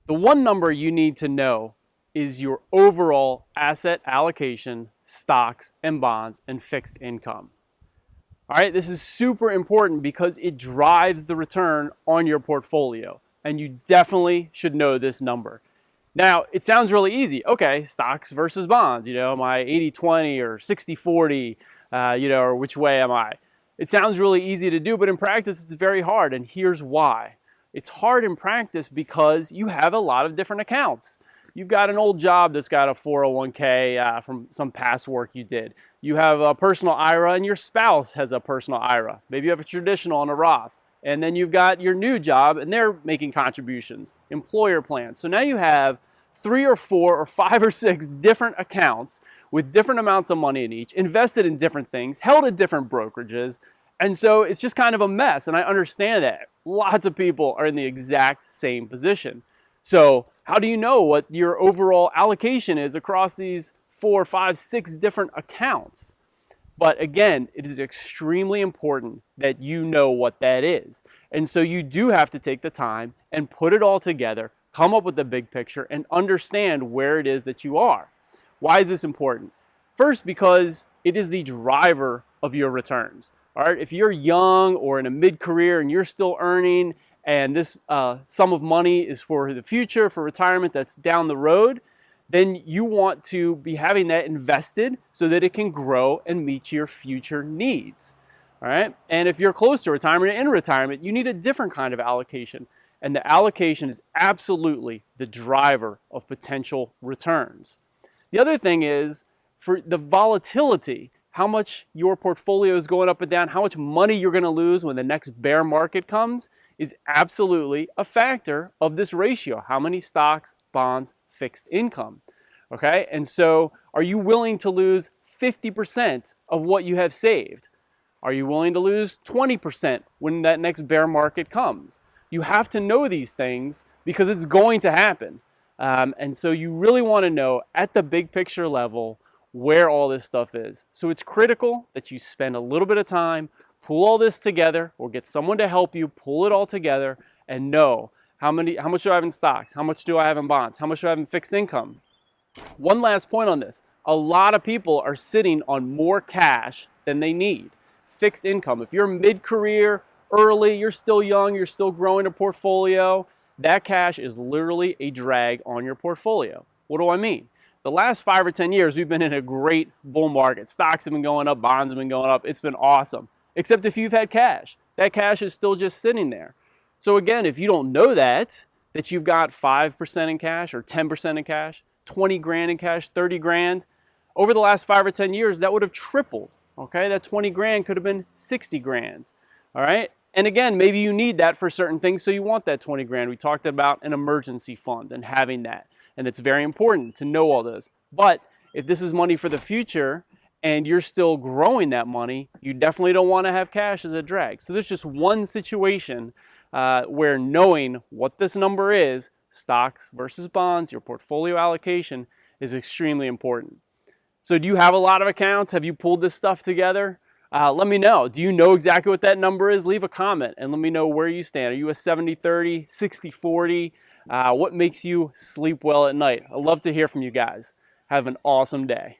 The one number you need to know is your overall asset allocation, stocks and bonds, and fixed income. All right, this is super important because it drives the return on your portfolio, and you definitely should know this number. Now, it sounds really easy. Okay, stocks versus bonds, am I 80-20 or 60-40, or which way am I? It sounds really easy to do, but in practice, it's very hard, and here's why. It's hard in practice because you have a lot of different accounts. You've got an old job that's got a 401k from some past work you did. You have a personal IRA and your spouse has a personal IRA. Maybe you have a traditional and a Roth. And then you've got your new job and they're making contributions, employer plans. So now you have 3 or 4 or 5 or 6 different accounts with different amounts of money in each, invested in different things, held at different brokerages. And so it's just kind of a mess. And I understand that. Lots of people are in the exact same position. So how do you know what your overall allocation is across these 4, 5, 6 different accounts? But again, it is extremely important that you know what that is. And so you do have to take the time and put it all together, come up with the big picture, and understand where it is that you are. Why is this important? First, because it is the driver of your returns. All right, if you're young or in a mid-career and you're still earning, and this sum of money is for the future, for retirement that's down the road, then you want to be having that invested so that it can grow and meet your future needs. All right, and if you're close to retirement and in retirement, you need a different kind of allocation. And the allocation is absolutely the driver of potential returns. The other thing is for the volatility, how much your portfolio is going up and down, how much money you're going to lose when the next bear market comes is absolutely a factor of this ratio. How many stocks, bonds, fixed income, okay? And so are you willing to lose 50% of what you have saved? Are you willing to lose 20% when that next bear market comes? You have to know these things because it's going to happen. And so you really want to know at the big picture level where all this stuff is. So it's critical that you spend a little bit of time, pull all this together, or get someone to help you pull it all together and know how much do I have in stocks? How much do I have in bonds? How much do I have in fixed income? One last point on this. A lot of people are sitting on more cash than they need. Fixed income. If you're mid-career, early, you're still young, you're still growing a portfolio, that cash is literally a drag on your portfolio. What do I mean? The last 5 or 10 years, we've been in a great bull market. Stocks have been going up, bonds have been going up. It's been awesome. Except if you've had cash. That cash is still just sitting there. So again, if you don't know that you've got 5% in cash or 10% in cash, 20 grand in cash, 30 grand, over the last 5 or 10 years, that would have tripled. Okay, that 20 grand could have been 60 grand. All right. And again, maybe you need that for certain things, so you want that 20 grand. We talked about an emergency fund and having that. And it's very important to know all this. But if this is money for the future and you're still growing that money, you definitely don't want to have cash as a drag. So there's just one situation where knowing what this number is, stocks versus bonds, your portfolio allocation, is extremely important. So do you have a lot of accounts? Have you pulled this stuff together? Let me know. Do you know exactly what that number is? Leave a comment and let me know where you stand. Are you a 70-30, 60-40? What makes you sleep well at night? I'd love to hear from you guys. Have an awesome day.